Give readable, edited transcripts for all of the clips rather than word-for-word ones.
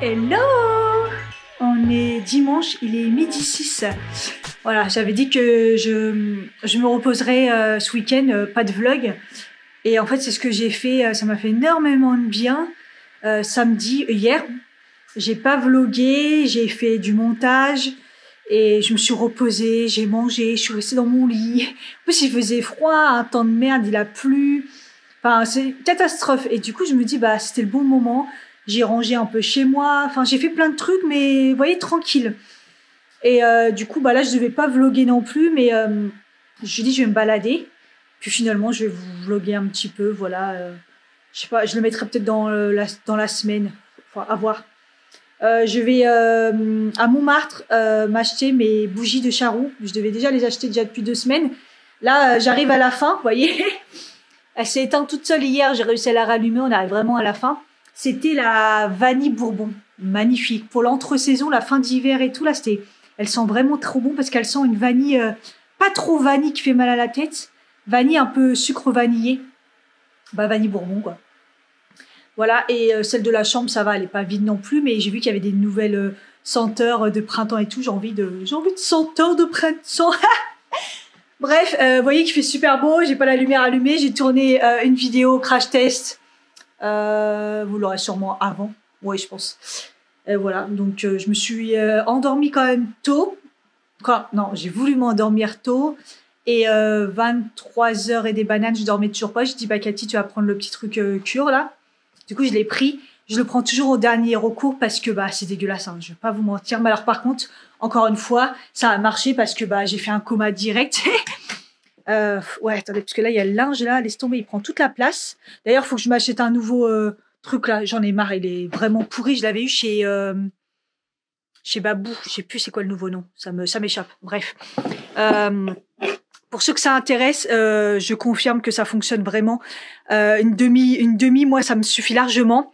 Hello! On est dimanche, il est midi 6. Voilà, j'avais dit que je me reposerais ce week-end, pas de vlog. Et en fait, c'est ce que j'ai fait, ça m'a fait énormément de bien. Samedi, hier, j'ai pas vlogué, j'ai fait du montage et je me suis reposée, j'ai mangé, je suis restée dans mon lit. En plus, il faisait froid, un temps de merde, il a plu. Enfin, c'est une catastrophe. Et du coup, je me dis, bah, c'était le bon moment. J'ai rangé un peu chez moi. Enfin, j'ai fait plein de trucs, mais vous voyez, tranquille. Et du coup, bah là, je devais pas vloguer non plus, mais je me suis dit, je vais me balader. Puis finalement, je vais vous vloguer un petit peu, voilà. Je sais pas, je le mettrai peut-être dans la semaine. Enfin, à voir. Je vais à Montmartre m'acheter mes bougies de charroux. Je devais déjà les acheter déjà depuis 2 semaines. Là, j'arrive à la fin, vous voyez. Elle s'est éteinte toute seule hier, j'ai réussi à la rallumer, on arrive vraiment à la fin. C'était la vanille bourbon, magnifique. Pour l'entre-saison, la fin d'hiver et tout, là, c'était... Elle sent vraiment trop bon parce qu'elle sent une vanille, pas trop vanille qui fait mal à la tête. Vanille un peu sucre vanillé. Bah, vanille bourbon, quoi. Voilà, et celle de la chambre, ça va, elle est pas vide non plus, mais j'ai vu qu'il y avait des nouvelles senteurs de printemps et tout. J'ai envie de senteurs de printemps. Bref, vous voyez qu'il fait super beau, j'ai pas la lumière allumée, j'ai tourné une vidéo crash test. Vous l'aurez sûrement avant, oui, je pense. Voilà, donc je me suis endormie quand même tôt. Non, j'ai voulu m'endormir tôt. Et 23h et des bananes, je dormais toujours pas. Je dis, bah Cathy, tu vas prendre le petit truc cure là. Du coup, je l'ai pris. Je le prends toujours au dernier recours parce que bah c'est dégueulasse, hein, je vais pas vous mentir. Mais alors par contre, encore une fois, ça a marché parce que bah j'ai fait un coma direct. Ouais, attendez, parce que là il y a le linge là, laisse tomber, il prend toute la place. D'ailleurs, faut que je m'achète un nouveau truc là. J'en ai marre, il est vraiment pourri. Je l'avais eu chez Babou. Je sais plus c'est quoi le nouveau nom. Ça m'échappe. Bref. Pour ceux que ça intéresse, je confirme que ça fonctionne vraiment. Une demi, moi, ça me suffit largement.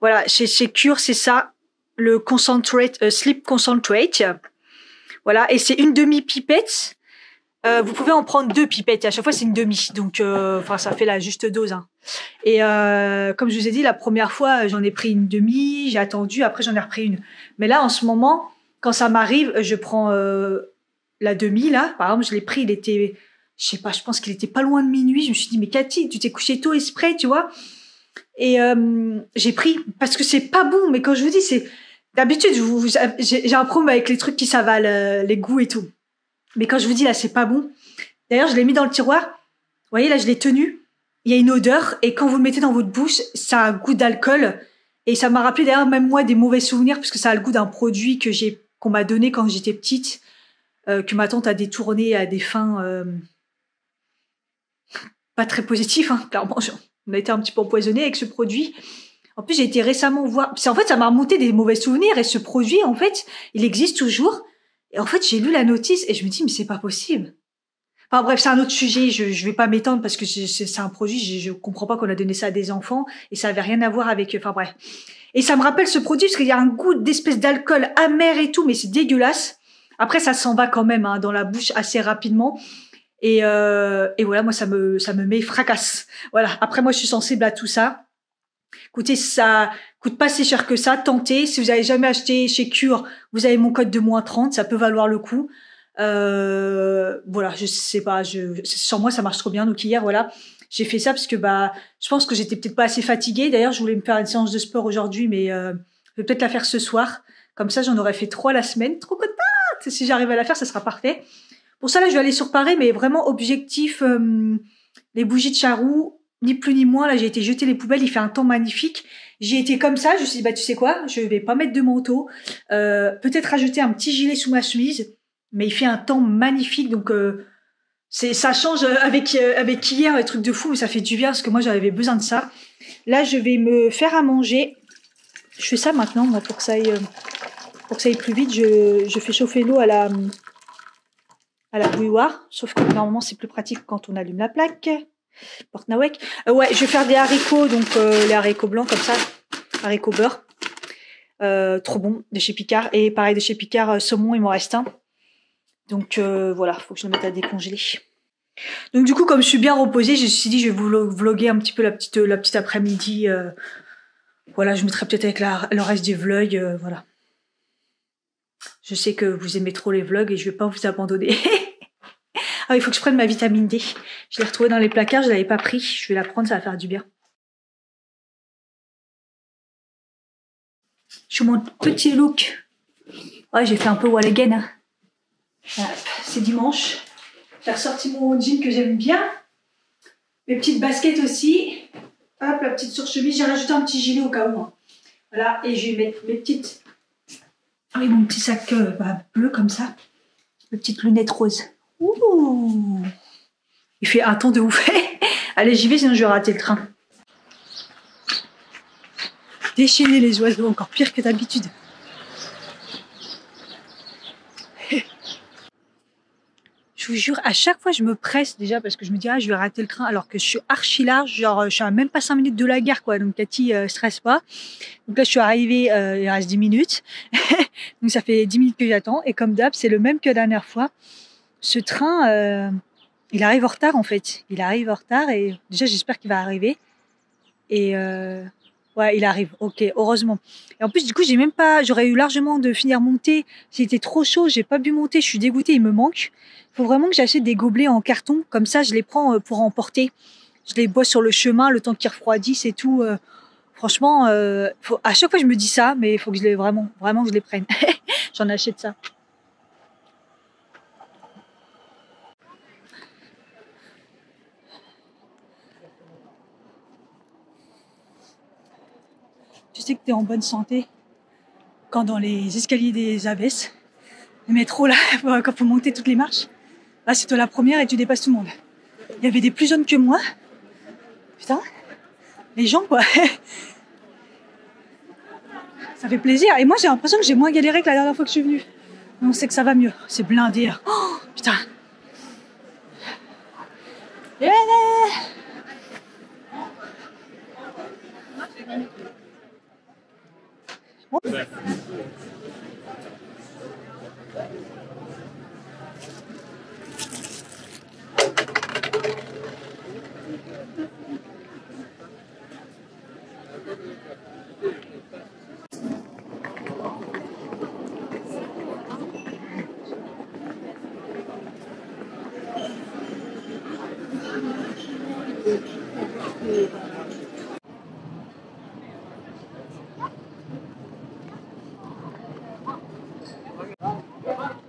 Voilà, chez Cure, c'est ça, le concentrate, sleep concentrate. Voilà, et c'est une demi-pipette. Vous pouvez en prendre 2 pipettes. Et à chaque fois, c'est une demi. Donc, enfin, ça fait la juste dose. Hein. Et comme je vous ai dit, la première fois, j'en ai pris une demi. J'ai attendu. Après, j'en ai repris une. Mais là, en ce moment, quand ça m'arrive, je prends la demi là. Par exemple, je l'ai pris. Il était, je sais pas, je pense qu'il était pas loin de minuit. Je me suis dit, mais Cathy, tu t'es couchée tôt exprès, tu vois. Et j'ai pris parce que c'est pas bon. Mais quand je vous dis, c'est d'habitude, j'ai un problème avec les trucs qui s'avalent, les goûts et tout. Mais quand je vous dis là, c'est pas bon. D'ailleurs, je l'ai mis dans le tiroir. Vous voyez, là, je l'ai tenu. Il y a une odeur. Et quand vous le mettez dans votre bouche, ça a un goût d'alcool. Et ça m'a rappelé d'ailleurs même moi des mauvais souvenirs parce que ça a le goût d'un produit qu'on m'a donné quand j'étais petite, que ma tante a détourné à des fins pas très positives. Hein. Clairement, on a été un petit peu empoisonné avec ce produit. En plus, j'ai été récemment voir. En fait, ça m'a remonté des mauvais souvenirs. Et ce produit, en fait, il existe toujours. Et en fait, j'ai lu la notice et je me dis, mais c'est pas possible. Enfin bref, c'est un autre sujet, je vais pas m'étendre parce que c'est un produit, je comprends pas qu'on a donné ça à des enfants et ça avait rien à voir avec... Enfin bref. Et ça me rappelle ce produit parce qu'il y a un goût d'espèce d'alcool amer et tout, mais c'est dégueulasse. Après, ça s'en va quand même hein, dans la bouche assez rapidement. Et voilà, moi, ça me met fracasse. Voilà, après, moi, je suis sensible à tout ça. Écoutez, ça coûte pas si cher que ça. Tentez. Si vous avez jamais acheté chez Cure, vous avez mon code de -30. Ça peut valoir le coup. Voilà, je sais pas. Sur moi, ça marche trop bien. Donc hier, voilà, j'ai fait ça parce que bah, je pense que j'étais peut-être pas assez fatiguée. D'ailleurs, je voulais me faire une séance de sport aujourd'hui, mais je vais peut-être la faire ce soir. Comme ça, j'en aurais fait 3 la semaine. Trop contente. Si j'arrive à la faire, ça sera parfait. Pour ça, là, je vais aller sur Paris, mais vraiment objectif. Les bougies de charroux. Ni plus ni moins, là j'ai été jeter les poubelles, il fait un temps magnifique. J'ai été comme ça, je me suis dit bah tu sais quoi, je vais pas mettre de manteau, peut-être rajouter un petit gilet sous ma chemise, mais il fait un temps magnifique donc ça change avec hier, les trucs de fou, mais ça fait du bien parce que moi j'avais besoin de ça. Là je vais me faire à manger. Je fais ça maintenant moi pour que ça aille plus vite, je fais chauffer l'eau à la bouilloire, sauf que normalement c'est plus pratique quand on allume la plaque. Porte-Nawek. Ouais, je vais faire des haricots, donc les haricots blancs comme ça, haricots beurre. Trop bon, de chez Picard. Et pareil, de chez Picard, saumon, il m'en reste un. Donc voilà, faut que je le mette à décongeler. Donc du coup, comme je suis bien reposée, je me suis dit, je vais vous vloguer un petit peu la petite après-midi. Voilà, je mettrai peut-être avec le reste des vlogs, voilà. Je sais que vous aimez trop les vlogs et je vais pas vous abandonner. Ah, il faut que je prenne ma vitamine D. Je l'ai retrouvée dans les placards, je l'avais pas pris. Je vais la prendre, ça va faire du bien. Je suis mon petit look. Ouais, j'ai fait un peu wall again. Hein. Voilà, c'est dimanche. J'ai ressorti mon jean que j'aime bien. Mes petites baskets aussi. Hop, la petite surchemise. J'ai rajouté un petit gilet au cas où. Hein. Voilà, et je vais mettre mes petites... Oui, mon petit sac bleu comme ça. Mes petites lunettes roses. Ouh! Il fait un temps de ouf. Allez, j'y vais, sinon je vais rater le train. Déchaîner les oiseaux, encore pire que d'habitude. Je vous jure, à chaque fois, je me presse déjà parce que je me dis, ah, je vais rater le train alors que je suis archi large. Genre, je suis à même pas 5 minutes de la gare, quoi. Donc, Cathy, stresse pas. Donc là, je suis arrivée, il reste 10 minutes. Donc, ça fait 10 minutes que j'attends. Et comme d'hab, c'est le même que la dernière fois. Ce train, il arrive en retard, en fait. Il arrive en retard et déjà, j'espère qu'il va arriver. Et ouais, il arrive. Ok, heureusement. Et en plus, du coup, j'aurais eu largement de finir monter. C'était trop chaud, j'ai pas pu monter. Je suis dégoûtée, il me manque. Il faut vraiment que j'achète des gobelets en carton. Comme ça, je les prends pour emporter. Je les bois sur le chemin, le temps qu'ils refroidissent et tout. Franchement, à chaque fois, je me dis ça, mais il faut que vraiment que je les prenne. J'en achète ça. Tu sais que tu es en bonne santé quand dans les escaliers des abbesses, le métro, là, quand il faut monter toutes les marches, là, c'est toi la première et tu dépasses tout le monde. Il y avait des plus jeunes que moi. Putain, les gens, quoi. Ça fait plaisir. Et moi, j'ai l'impression que j'ai moins galéré que la dernière fois que je suis venue. On sait que ça va mieux. C'est blindé. Oh, putain. Yeah. Bon.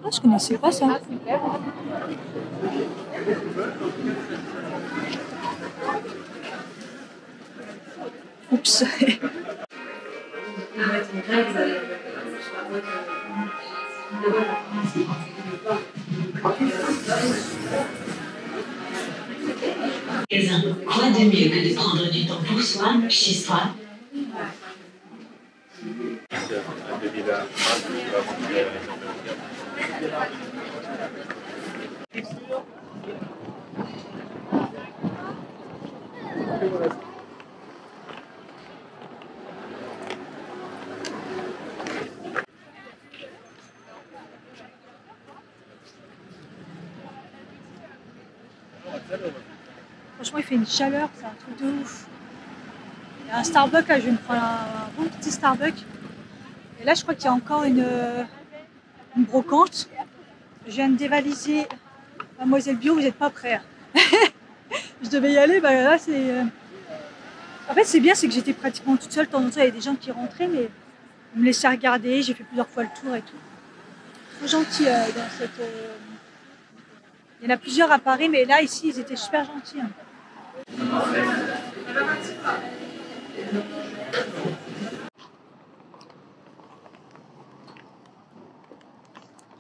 Ah, je connaissais pas ça. Oups. Quoi de mieux que de prendre du temps pour soi, chez soi? Franchement, il fait une chaleur, c'est un truc de ouf. Il y a un Starbucks, là, je vais me prendre un bon petit Starbucks. Et là, je crois qu'il y a encore une brocante. Je viens de dévaliser Mademoiselle Bio, vous n'êtes pas prêts. Je devais y aller, bah là, c'est... En fait, c'est bien, c'est que j'étais pratiquement toute seule. De temps en temps, il y avait des gens qui rentraient, mais ils me laissaient regarder. J'ai fait plusieurs fois le tour et tout. Trop gentil dans cette... Il y en a plusieurs à Paris, mais là, ici, ils étaient super gentils. Hein.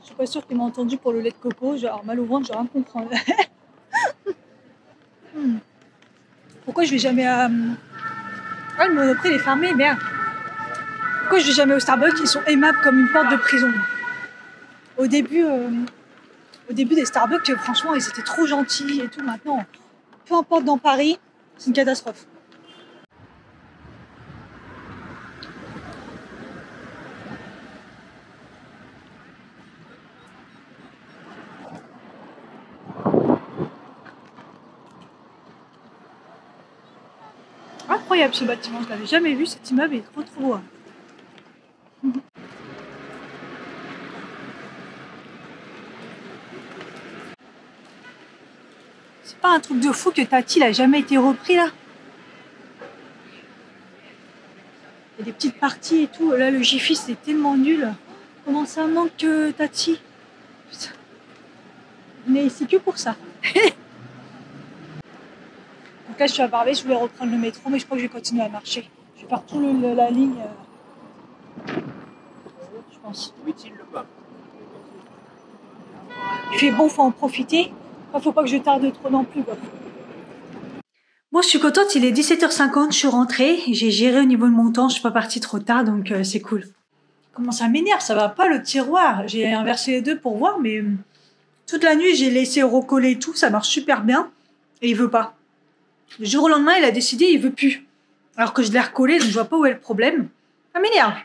Je suis pas sûre qu'il m'a entendu pour le lait de coco. Genre, mal au ventre, je vais rien comprendre. Pourquoi je vais jamais à... Ah, le Monoprix, il est fermé, merde. Pourquoi je vais jamais au Starbucks? Ils sont aimables comme une porte de prison. Au début des Starbucks, franchement, ils étaient trop gentils et tout. Maintenant, peu importe dans Paris, c'est une catastrophe. Incroyable ce bâtiment, je l'avais jamais vu, cet immeuble est trop beau. C'est pas un truc de fou que Tati n'a jamais été repris là. Il y a des petites parties et tout. Là, le Jiffy, c'est tellement nul. Comment ça manque Tati? Putain. Mais c'est que pour ça. Donc là, je suis à Barbès, je voulais reprendre le métro, mais je crois que je vais continuer à marcher. Je vais faire tout la ligne. Je pense. Il fait bon, faut en profiter. Il faut pas que je tarde trop non plus, quoi. Bon, je suis contente, il est 17h50, je suis rentrée. J'ai géré au niveau de mon temps, je suis pas partie trop tard, donc c'est cool. Comment ça m'énerve, ça va pas le tiroir. J'ai inversé les deux pour voir, mais toute la nuit, j'ai laissé recoller et tout, ça marche super bien. Et il veut pas. Le jour au lendemain, il a décidé, il veut plus. Alors que je l'ai recollé, donc je vois pas où est le problème. Ça m'énerve.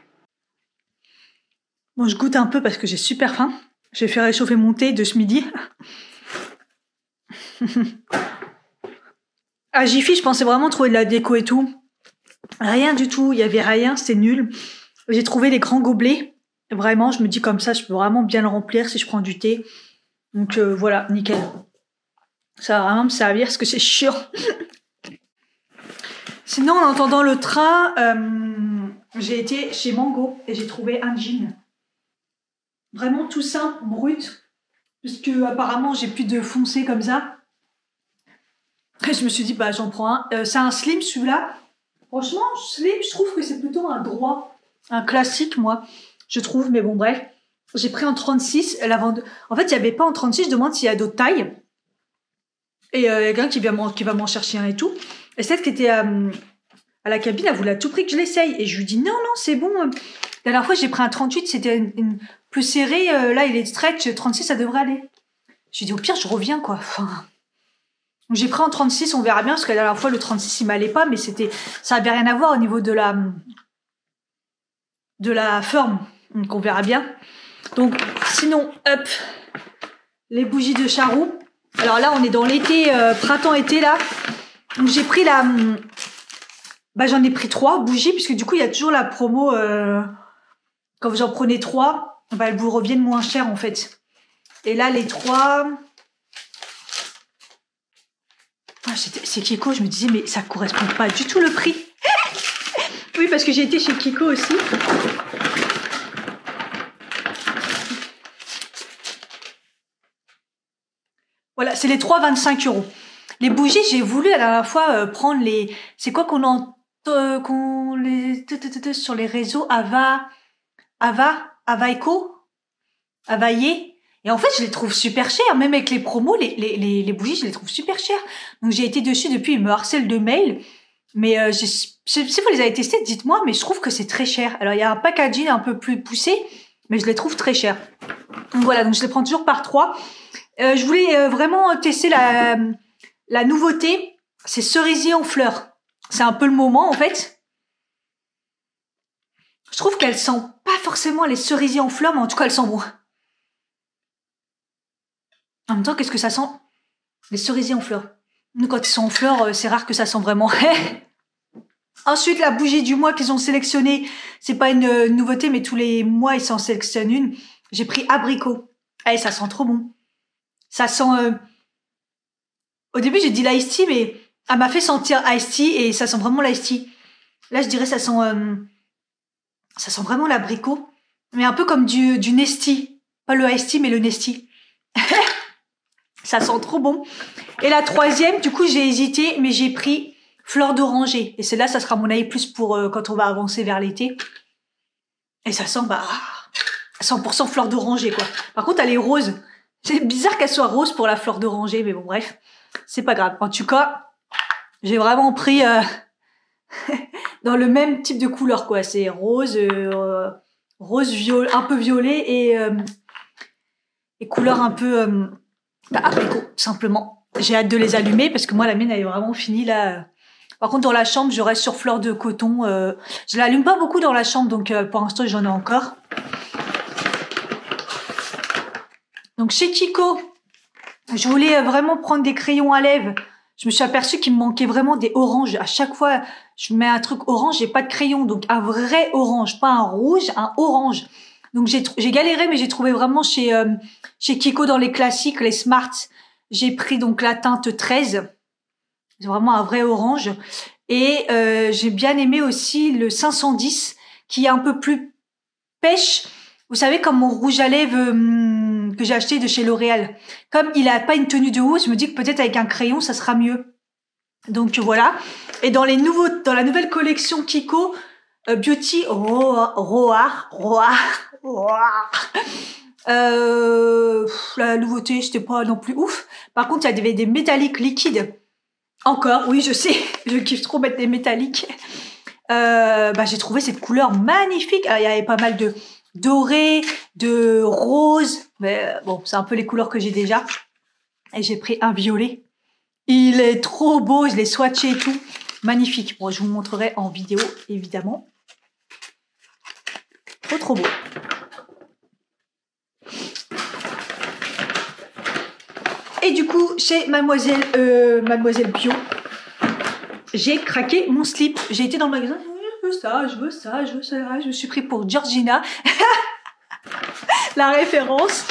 Bon, je goûte un peu parce que j'ai super faim. J'ai fait réchauffer mon thé de ce midi. À Jiffy, je pensais vraiment trouver de la déco et tout. Rien du tout, il y avait rien, c'était nul. J'ai trouvé les grands gobelets. Vraiment, je me dis comme ça, je peux vraiment bien le remplir si je prends du thé. Donc voilà, nickel. Ça va vraiment me servir parce que c'est chiant. Sinon, en attendant le train, j'ai été chez Mango et j'ai trouvé un jean. Vraiment tout simple, brut. Puisque apparemment, j'ai plus de foncé comme ça. Et je me suis dit, bah j'en prends un. C'est un slim celui-là. Franchement, slim, je trouve que c'est plutôt un droit. Un classique, moi. Je trouve, mais bon, bref. J'ai pris en 36. En fait, il n'y avait pas en 36. Je demande s'il y a d'autres tailles. Et il y a quelqu'un qui va m'en chercher un et tout. Et celle qui était à la cabine, elle voulait à tout prix que je l'essaye. Et je lui dis, non, c'est bon. La dernière fois, j'ai pris un 38. C'était une plus serré. Là, il est stretch. 36, ça devrait aller. J'ai dit, au pire, je reviens, quoi. Enfin... J'ai pris en 36, on verra bien, parce que la dernière fois, le 36, il m'allait pas, mais ça avait rien à voir au niveau de la forme. Donc, on verra bien. Donc, sinon, hop, les bougies de charroux. Alors là, on est dans l'été, printemps-été, là. Donc, j'ai pris j'en ai pris 3 bougies, puisque du coup, il y a toujours la promo, quand vous en prenez 3, elles vous reviennent moins cher, en fait. Et là, les 3... c'est Kiko, je me disais, mais ça correspond pas du tout le prix. Oui, parce que j'ai été chez Kiko aussi. Voilà, c'est les 3, 25 €. Les bougies, j'ai voulu la dernière fois prendre les... C'est quoi qu'on sur les réseaux Ava Eco, Availlé. Et en fait, je les trouve super chères. Même avec les promos, les bougies, je les trouve super chères. Donc, j'ai été dessus depuis. Ils me harcèlent de mails. Mais si vous les avez testés, dites-moi. Mais je trouve que c'est très cher. Alors, il y a un packaging un peu plus poussé. Mais je les trouve très chers. Donc, voilà. Donc, je les prends toujours par 3. Je voulais vraiment tester la nouveauté. C'est cerisier en fleurs. C'est un peu le moment, en fait. Je trouve qu'elles sentent pas forcément les cerisiers en fleurs. Mais en tout cas, elles sentent bon. En même temps, qu'est-ce que ça sent? Les cerisiers en fleurs. Nous, quand ils sont en fleurs, c'est rare que ça sent vraiment. Ensuite, la bougie du mois qu'ils ont sélectionnée. C'est pas une nouveauté, mais tous les mois, ils s'en sélectionnent une. J'ai pris abricot. Eh, ça sent trop bon. Ça sent... Au début, j'ai dit l'ice tea, mais elle m'a fait sentir ice tea et ça sent vraiment l'ice tea. Là, je dirais ça sent vraiment l'abricot. Mais un peu comme du Nestea. Pas le ice tea, mais le Nestea. Ça sent trop bon. Et la troisième, du coup, j'ai hésité, mais j'ai pris fleur d'oranger. Et celle-là, ça sera mon avis plus pour quand on va avancer vers l'été. Et ça sent, 100% fleur d'oranger, quoi. Par contre, elle est rose. C'est bizarre qu'elle soit rose pour la fleur d'oranger, mais bon, bref. C'est pas grave. En tout cas, j'ai vraiment pris dans le même type de couleur, quoi. C'est rose, violet, un peu violet et couleur un peu... abricot, tout simplement. J'ai hâte de les allumer parce que moi, la mienne, elle est vraiment finie, là. Par contre, dans la chambre, je reste sur fleur de coton. Je l'allume pas beaucoup dans la chambre, donc pour l'instant, j'en ai encore. Donc, chez Kiko, je voulais vraiment prendre des crayons à lèvres. je me suis aperçue qu'il me manquait vraiment des oranges. À chaque fois, je mets un truc orange, j'ai pas de crayon. Donc, un vrai orange, pas un rouge, un orange. Donc, j'ai galéré, mais j'ai trouvé vraiment chez Kiko dans les classiques, les Smart. J'ai pris donc la teinte 13. C'est vraiment un vrai orange. Et j'ai bien aimé aussi le 510, qui est un peu plus pêche. Vous savez, comme mon rouge à lèvres que j'ai acheté de chez L'Oréal. Comme il a pas une tenue de housse, je me dis que peut-être avec un crayon, ça sera mieux. Donc voilà. Et dans la nouvelle collection Kiko Beauty Roar. La nouveauté, c'était pas non plus ouf. Par contre, il y avait des métalliques liquides. Encore, oui, je sais, je kiffe trop mettre des métalliques. J'ai trouvé cette couleur magnifique. Il y avait pas mal de doré, de rose, mais bon, c'est un peu les couleurs que j'ai déjà. Et j'ai pris un violet. Il est trop beau, je l'ai swatché et tout. Magnifique. Bon, je vous montrerai en vidéo, évidemment. Trop, trop beau. Et du coup, chez Mademoiselle Bio, j'ai craqué mon slip. J'ai été dans le magasin, je veux ça, je veux ça, je veux ça. Je me suis pris pour Georgina. La référence.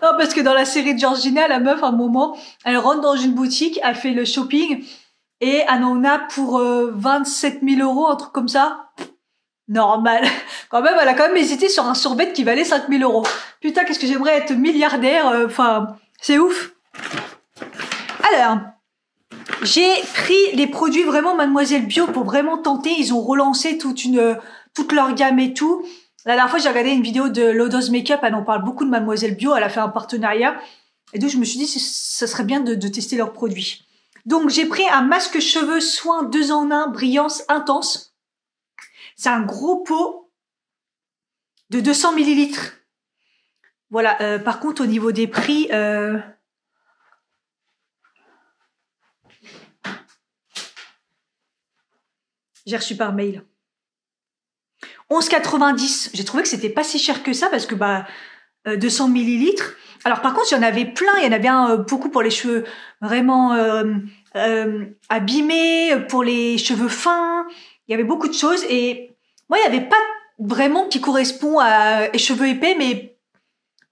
Non, parce que dans la série de Georgina, la meuf, à un moment, elle rentre dans une boutique, elle fait le shopping, et elle en a pour 27 000 €, un truc comme ça. Normal. Quand même, elle a quand même hésité sur un survêt qui valait 5 000 €. Putain, qu'est-ce que j'aimerais être milliardaire. Enfin, c'est ouf. Alors, j'ai pris les produits vraiment Mademoiselle Bio pour vraiment tenter. Ils ont relancé toute leur gamme et tout. La dernière fois, j'ai regardé une vidéo de Lodos Makeup. Elle en parle beaucoup de Mademoiselle Bio. Elle a fait un partenariat. Et donc, je me suis dit, ça serait bien de tester leurs produits. Donc, j'ai pris un masque cheveux soin 2 en 1, brillance intense. C'est un gros pot de 200 ml. Voilà. Par contre, au niveau des prix... j'ai reçu par mail. 11,90. J'ai trouvé que c'était pas si cher que ça parce que 200 ml. Alors par contre, il y en avait plein. Il y en avait beaucoup pour les cheveux vraiment abîmés, pour les cheveux fins. Il y avait beaucoup de choses et moi, il n'y avait pas vraiment qui correspond à cheveux épais, mais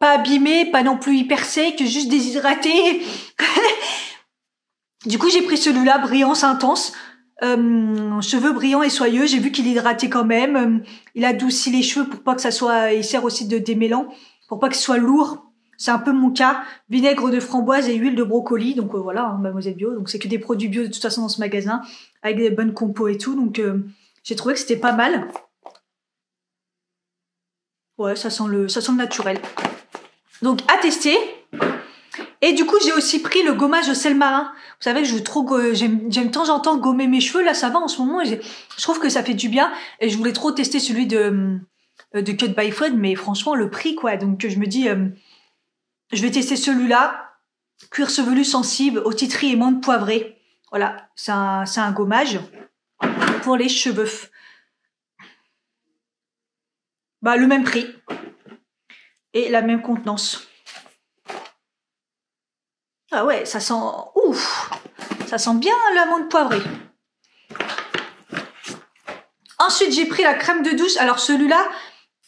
pas abîmés, pas non plus hyper secs, juste déshydratés. Du coup, j'ai pris celui-là, brillance intense. Cheveux brillants et soyeux, j'ai vu qu'il hydratait quand même, il adoucit les cheveux pour pas que ça soit, il sert aussi de démêlant pour pas que ce soit lourd, c'est un peu mon cas. Vinaigre de framboise et huile de brocoli, donc voilà, hein, Mademoiselle Bio, donc c'est que des produits bio de toute façon dans ce magasin avec des bonnes compos et tout, donc j'ai trouvé que c'était pas mal. Ouais, ça sent le naturel, donc à tester. Et du coup, j'ai aussi pris le gommage au sel marin. Vous savez que j'aime de temps en temps gommer mes cheveux. Là, ça va en ce moment. Je trouve que ça fait du bien. Et je voulais trop tester celui de Cut by Fred, mais franchement, le prix, quoi. Donc, je me dis, je vais tester celui-là. Cuir chevelu sensible, au titri et menthe poivrée. Voilà, c'est un gommage pour les cheveux. Le même prix. Et la même contenance. Ah ouais, ça sent ouf, ça sent bien la menthe poivrée. Ensuite, j'ai pris la crème de douche. Alors celui-là,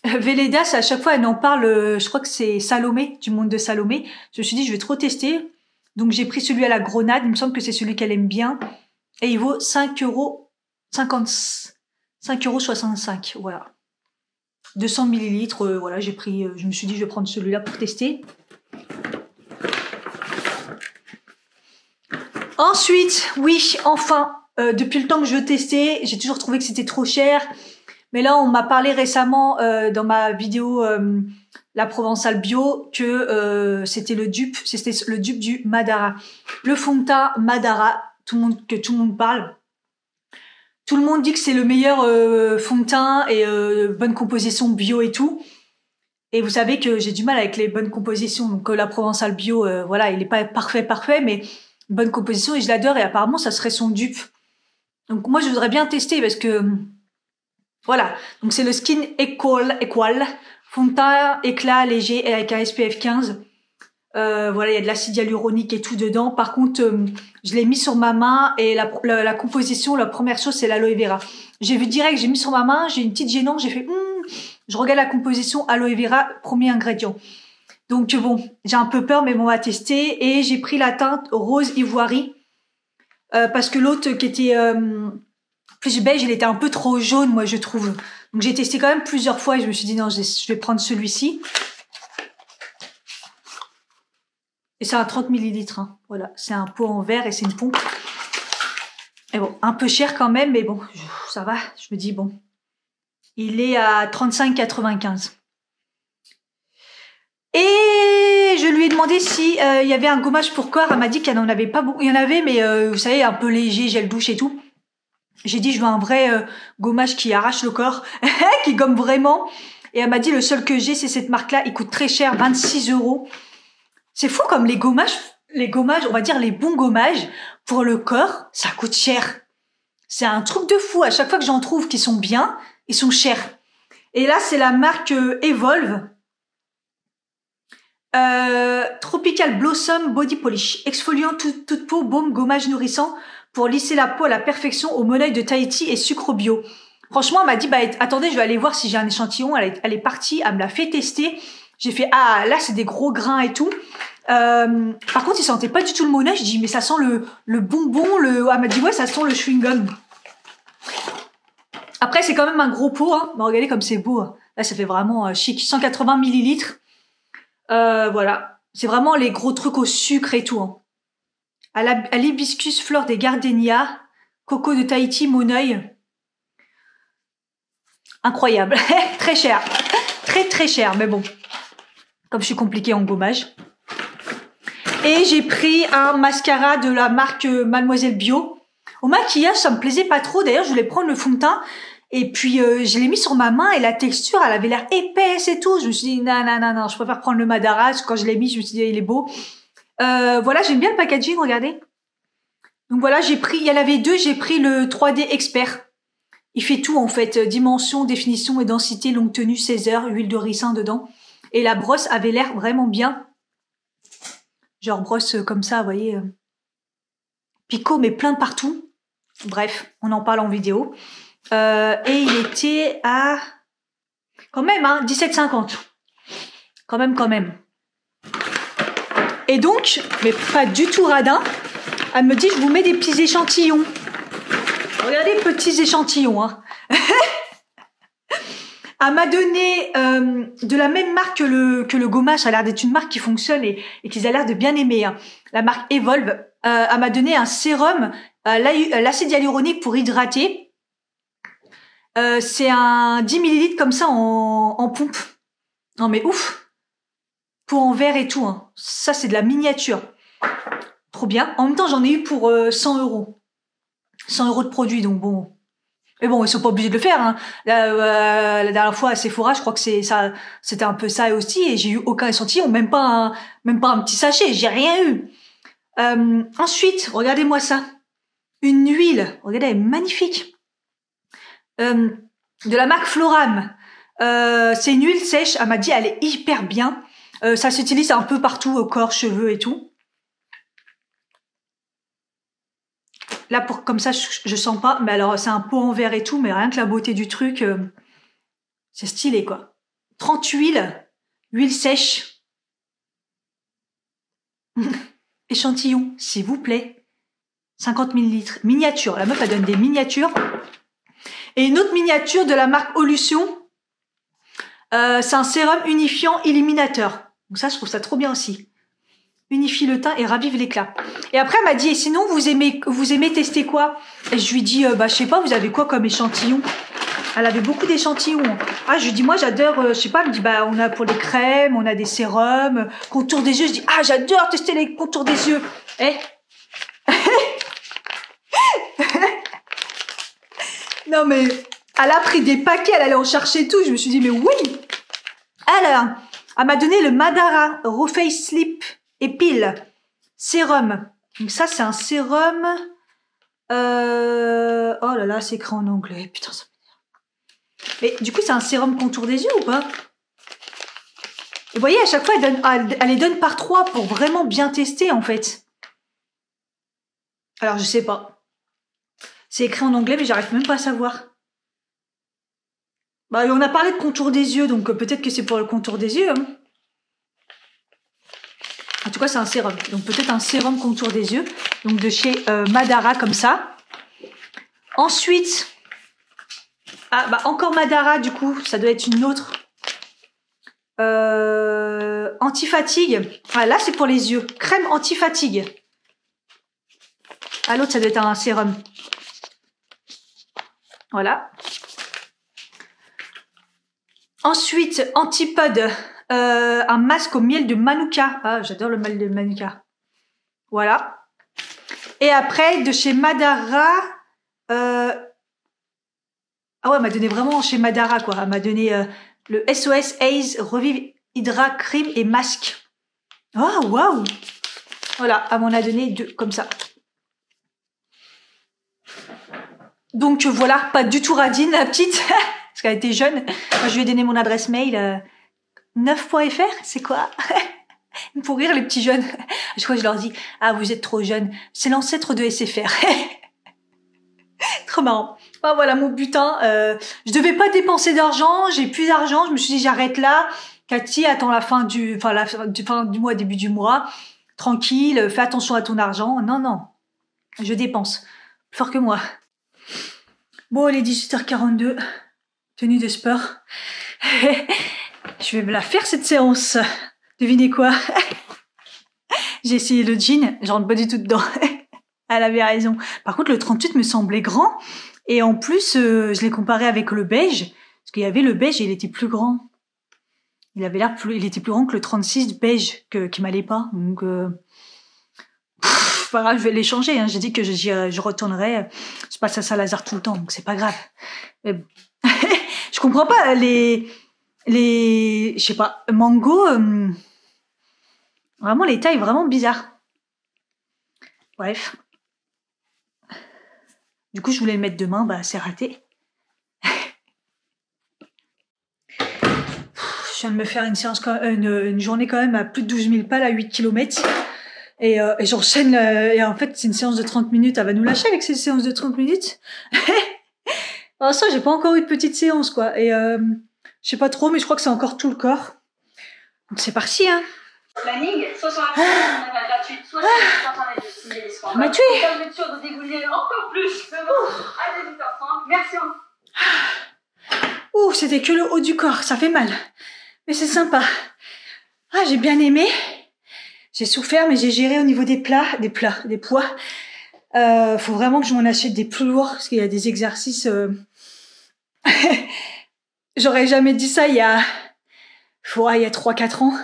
Vélédas, à chaque fois, elle en parle. Je crois que c'est Salomé, du monde de Salomé. Je me suis dit, je vais trop tester. Donc j'ai pris celui à la grenade. Il me semble que c'est celui qu'elle aime bien. Et il vaut 5,65 €. Voilà. 200 ml. Voilà, j'ai pris. Je me suis dit, je vais prendre celui-là pour tester. Ensuite, oui, enfin, depuis le temps que je testais, j'ai toujours trouvé que c'était trop cher. Mais là, on m'a parlé récemment dans ma vidéo La Provençale Bio que c'était le dupe du Madara. Le fond de teint Madara, que tout le monde parle. Tout le monde dit que c'est le meilleur fond de teint et bonne composition bio et tout. Et vous savez que j'ai du mal avec les bonnes compositions. Donc La Provençale Bio, voilà, il est pas parfait, mais bonne composition et je l'adore et apparemment ça serait son dupe. Donc moi je voudrais bien tester parce que voilà. Donc c'est le Skin Equal fond de teint éclat léger avec un SPF 15. Voilà, il y a de l'acide hyaluronique et tout dedans. Par contre, je l'ai mis sur ma main et la composition, la première chose, c'est l'aloe vera. J'ai vu direct, j'ai mis sur ma main, j'ai une petite gênante, j'ai fait je regarde la composition aloe vera, premier ingrédient. Donc bon, j'ai un peu peur, mais bon, on va tester. Et j'ai pris la teinte rose ivoire. Parce que l'autre qui était plus beige, il était un peu trop jaune, moi, je trouve. Donc j'ai testé quand même plusieurs fois et je me suis dit non, je vais prendre celui-ci. Et c'est un 30 millilitres. Hein. Voilà, c'est un pot en verre et c'est une pompe. Et bon, un peu cher quand même, mais bon, ça va. Je me dis bon, il est à 35,95. Et je lui ai demandé si il y avait un gommage pour corps. Elle m'a dit qu'elle n'en avait pas beaucoup. Il y en avait, mais vous savez, un peu léger, gel douche et tout. J'ai dit, je veux un vrai gommage qui arrache le corps, qui gomme vraiment. Et elle m'a dit, le seul que j'ai, c'est cette marque-là. Il coûte très cher, 26 €. C'est fou comme les gommages, on va dire les bons gommages pour le corps, ça coûte cher. C'est un truc de fou. À chaque fois que j'en trouve qui sont bien, ils sont chers. Et là, c'est la marque Evolve. Tropical Blossom Body Polish. Exfoliant toute peau, baume, gommage nourrissant pour lisser la peau à la perfection au monoeil de Tahiti et sucre bio. Franchement, elle m'a dit, bah, attendez, je vais aller voir si j'ai un échantillon. Elle est partie, elle me l'a fait tester. J'ai fait, ah, là, c'est des gros grains et tout. Par contre, il sentait pas du tout le monoeil. Je dis, mais ça sent le bonbon, Elle m'a dit, ouais, ça sent le chewing-gum. Après, c'est quand même un gros pot, hein. Mais regardez comme c'est beau. Hein. Là, ça fait vraiment chic. 180 millilitres. Voilà. C'est vraiment les gros trucs au sucre et tout. Hein. À l'hibiscus, fleur des gardénias, coco de Tahiti, monoeil. Incroyable. Très cher. Très cher. Mais bon. Comme je suis compliquée en gommage. Et j'ai pris un mascara de la marque Mademoiselle Bio. Au maquillage, ça me plaisait pas trop. D'ailleurs, je voulais prendre le fond de teint. Et puis, je l'ai mis sur ma main et la texture, elle avait l'air épaisse et tout. Je me suis dit, non, je préfère prendre le Madara. Quand je l'ai mis, je me suis dit, il est beau. Voilà, j'aime bien le packaging, regardez. Donc voilà, il y en avait deux, j'ai pris le 3D Expert. Il fait tout, en fait. Dimension, définition et densité, longue tenue, 16 heures, huile de ricin dedans. Et la brosse avait l'air vraiment bien. Genre brosse comme ça, vous voyez. Picot, mais plein de partout. Bref, on en parle en vidéo. Et il était à... Quand même, hein, 17,50. Quand même. Et donc, mais pas du tout radin, elle me dit, je vous mets des petits échantillons. Regardez, petits échantillons. Hein. Elle m'a donné de la même marque que le gommage. Ça a l'air d'être une marque qui fonctionne et qu'ils ont l'air de bien aimer. Hein. La marque Evolve. Elle m'a donné un sérum, l'acide hyaluronique pour hydrater. C'est un 10 millilitres comme ça en pompe. Non mais ouf. Pour en verre et tout. Hein. Ça, c'est de la miniature. Trop bien. En même temps, j'en ai eu pour 100 €. 100 € de produit, donc bon... Mais bon, ils sont pas obligés de le faire. Hein. La dernière fois à Sephora, je crois que c'était un peu ça aussi, et j'ai eu aucun échantillon, même pas un petit sachet, j'ai rien eu. Ensuite, regardez-moi ça, une huile, regardez, elle est magnifique, de la marque Floram. C'est une huile sèche. Elle m'a dit, elle est hyper bien. Ça s'utilise un peu partout, au corps, cheveux et tout. Là, comme ça, je sens pas. Mais alors, c'est un pot en verre et tout, mais rien que la beauté du truc, c'est stylé, quoi. 30 huiles, huile sèche. Échantillon, s'il vous plaît. 50 millilitres. Miniature. La meuf, elle donne des miniatures. Et une autre miniature de la marque Olution. C'est un sérum unifiant illuminateur. Donc ça, je trouve ça trop bien aussi. Unifie le teint et ravive l'éclat. Et après, elle m'a dit, et sinon, vous aimez tester quoi? Et je lui dis, bah, je sais pas, vous avez quoi comme échantillon? Elle avait beaucoup d'échantillons. Ah, je lui dis, moi, j'adore, je sais pas, elle me dit, bah, on a pour les crèmes, on a des sérums, contour des yeux. Je dis, ah, j'adore tester les contours des yeux. Eh? Non, mais, elle a pris des paquets, elle allait en chercher tout. Je me suis dit, mais oui! Alors, elle m'a donné le Madara Raw Face Sleep et Peel sérum. Donc ça, c'est un sérum. Oh là là, c'est écrit en anglais. Putain, ça m'énerve. Mais du coup, c'est un sérum contour des yeux ou pas? Et vous voyez, à chaque fois, elle les donne par 3 pour vraiment bien tester, en fait. Alors, je sais pas. C'est écrit en anglais, mais j'arrive même pas à savoir. Bah, on a parlé de contour des yeux, donc peut-être que c'est pour le contour des yeux. Hein. En tout cas, c'est un sérum. Donc, peut-être un sérum contour des yeux. Donc, de chez Madara, comme ça. Ensuite, encore Madara, du coup, ça doit être une autre. Anti-fatigue. Ah, là, c'est pour les yeux. Crème anti-fatigue. Ah, l'autre, ça doit être un sérum. Voilà. Ensuite, Antipode. Un masque au miel de Manuka. Ah, j'adore le miel de Manuka. Voilà. Et après, de chez Madara. Ah ouais, elle m'a donné vraiment chez Madara, quoi. Elle m'a donné le SOS Haze Revive Hydra Cream et Masque. Oh, waouh! Voilà, elle m'en a donné 2, comme ça. Donc voilà, pas du tout radine, la petite. Parce qu'elle était jeune. Moi, je lui ai donné mon adresse mail. 9.fr, c'est quoi? Pour rire, les petits jeunes. Je crois que je leur dis, ah, vous êtes trop jeunes. C'est l'ancêtre de SFR. Trop marrant. Ah, voilà mon butin. Je devais pas dépenser d'argent. J'ai plus d'argent. Je me suis dit, j'arrête là. Cathy, attends la fin du mois, début du mois. Tranquille, fais attention à ton argent. Non, non. Je dépense. Plus fort que moi. Bon, il est 18h42. Tenue de sport. Je vais me la faire cette séance. Devinez quoi? J'ai essayé le jean, je rentre pas du tout dedans. Elle avait raison. Par contre, le 38 me semblait grand. Et en plus, je l'ai comparé avec le beige. Parce qu'il y avait le beige et il était plus grand. Il avait l'air il était plus grand que le 36 beige qui m'allait pas. Donc, pas grave, je vais les changer. Hein. J'ai dit que je retournerai. Je passe à Saint-Lazare tout le temps, donc c'est pas grave. Je comprends pas je sais pas, mango, vraiment les tailles vraiment bizarres. Bref. Du coup, je voulais le mettre demain, bah c'est raté. Je viens de me faire une journée quand même à plus de 12 000 pas, à 8 km. Et j'enchaîne, et en fait, c'est une séance de 30 minutes. Elle va nous lâcher avec ces séances de 30 minutes. Alors ça, j'ai pas encore eu de petite séance, quoi. Et je sais pas trop, mais je crois que c'est encore tout le corps. Donc c'est parti, hein. Planning, soit sur la gratuite, soit sur Internet de signer les soins. M'a tué. Fermeture de dégouler encore plus. Demain à 18h30. Merci. Ouh, c'était que le haut du corps, ça fait mal. Mais c'est sympa. Ah, j'ai bien aimé. J'ai souffert, mais j'ai géré au niveau des poids. Faut vraiment que je m'en achète des plus lourds, parce qu'il y a des exercices... J'aurais jamais dit ça il y a 3-4 ans.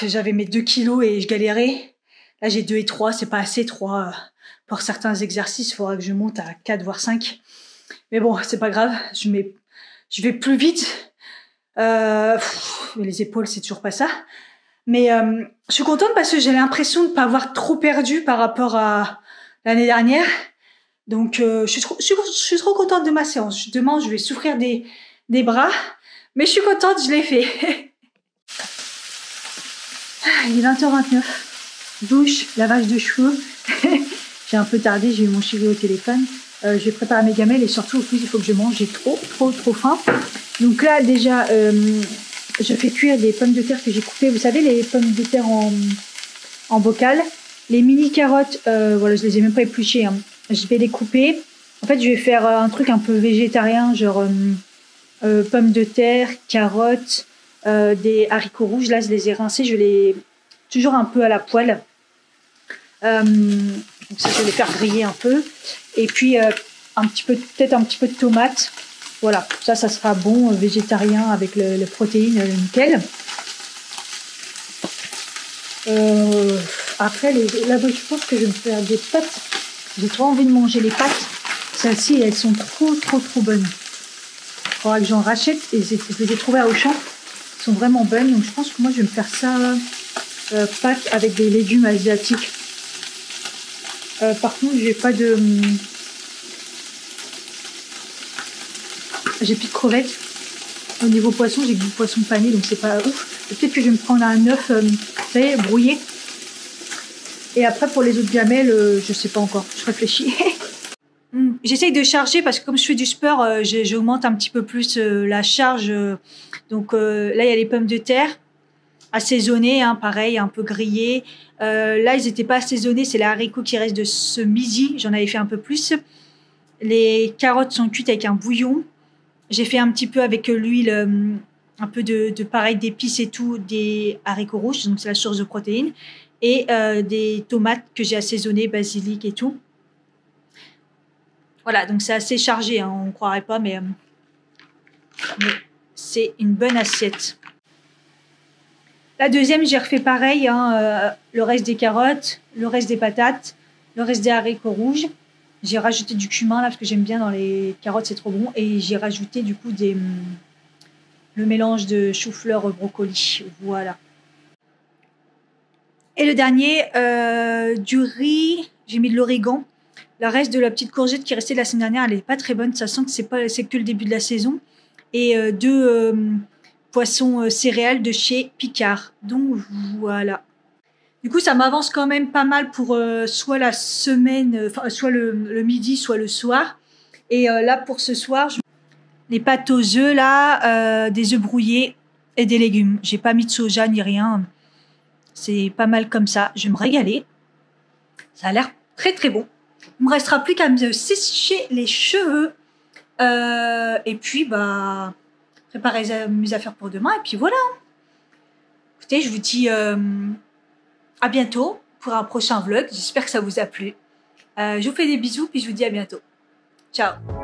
J'avais mes 2 kilos et je galérais. Là, j'ai 2 et 3, c'est pas assez. 3, pour certains exercices, il faudra que je monte à 4, voire 5. Mais bon, c'est pas grave, je vais plus vite. Les épaules, c'est toujours pas ça. Mais je suis contente parce que j'ai l'impression de pas avoir trop perdu par rapport à l'année dernière. Donc, je suis trop contente de ma séance. Demain, je vais souffrir des bras. Mais je suis contente, je l'ai fait. Il est 20h29. Douche, lavage de cheveux. J'ai un peu tardé, j'ai eu mon chéri au téléphone. Je vais préparer mes gamelles et surtout, au plus, il faut que je mange. J'ai trop faim. Donc là, déjà, je fais cuire des pommes de terre que j'ai coupées. Vous savez, les pommes de terre en bocal. Les mini carottes, voilà, je les ai même pas épluchées. Hein. Je vais les couper. En fait, je vais faire un truc un peu végétarien, genre pommes de terre, carottes, des haricots rouges. Là, je les ai rincés. Je vais toujours un peu à la poêle. Donc ça, je vais les faire griller un peu. Et puis, peut-être un petit peu de tomate. Voilà, ça sera bon, végétarien avec le protéine, nickel. Après, là, je pense que je vais me faire des pâtes. J'ai trop envie de manger les pâtes. Celles-ci, elles sont trop bonnes. Il faudra que j'en rachète. Et je les ai trouvées à Auchan. Elles sont vraiment bonnes. Donc, je pense que moi, je vais me faire ça, pâtes avec des légumes asiatiques. Par contre, j'ai pas de... J'ai plus de crevettes. Au niveau poisson, j'ai que du poisson pané, donc c'est pas ouf. Peut-être que je vais me prendre un œuf, vous savez, brouillé. Et après, pour les autres gamelles, je sais pas encore. Je réfléchis. J'essaye de charger parce que comme je fais du sport, j'augmente un petit peu plus la charge. Donc là, il y a les pommes de terre assaisonnées, hein, pareil, un peu grillées. Là, ils n'étaient pas assaisonnés. C'est les haricots qui restent de ce midi. J'en avais fait un peu plus. Les carottes sont cuites avec un bouillon. J'ai fait un petit peu avec l'huile, un peu de pareil, d'épices et tout, des haricots rouges. Donc c'est la source de protéines. Et des tomates que j'ai assaisonnées, basilic et tout. Voilà, donc c'est assez chargé, hein, on ne croirait pas, mais c'est une bonne assiette. La deuxième, j'ai refait pareil, hein, le reste des carottes, le reste des patates, le reste des haricots rouges. J'ai rajouté du cumin là parce que j'aime bien dans les carottes, c'est trop bon. Et j'ai rajouté du coup le mélange de chou-fleur brocoli. Voilà. Et le dernier, du riz, j'ai mis de l'origan. Le reste de la petite courgette qui restait de la semaine dernière, elle n'est pas très bonne. Ça sent que c'est que le début de la saison. Et deux poissons céréales de chez Picard. Donc voilà. Du coup, ça m'avance quand même pas mal pour soit la semaine, soit le midi, soit le soir. Et là, pour ce soir, les pâtes aux œufs, là, des œufs brouillés et des légumes. J'ai pas mis de soja ni rien. C'est pas mal comme ça. Je vais me régaler. Ça a l'air très très bon. Il me restera plus qu'à me sécher les cheveux. Et puis, bah, préparer mes affaires pour demain. Et puis voilà. Écoutez, je vous dis à bientôt pour un prochain vlog. J'espère que ça vous a plu. Je vous fais des bisous, puis je vous dis à bientôt. Ciao.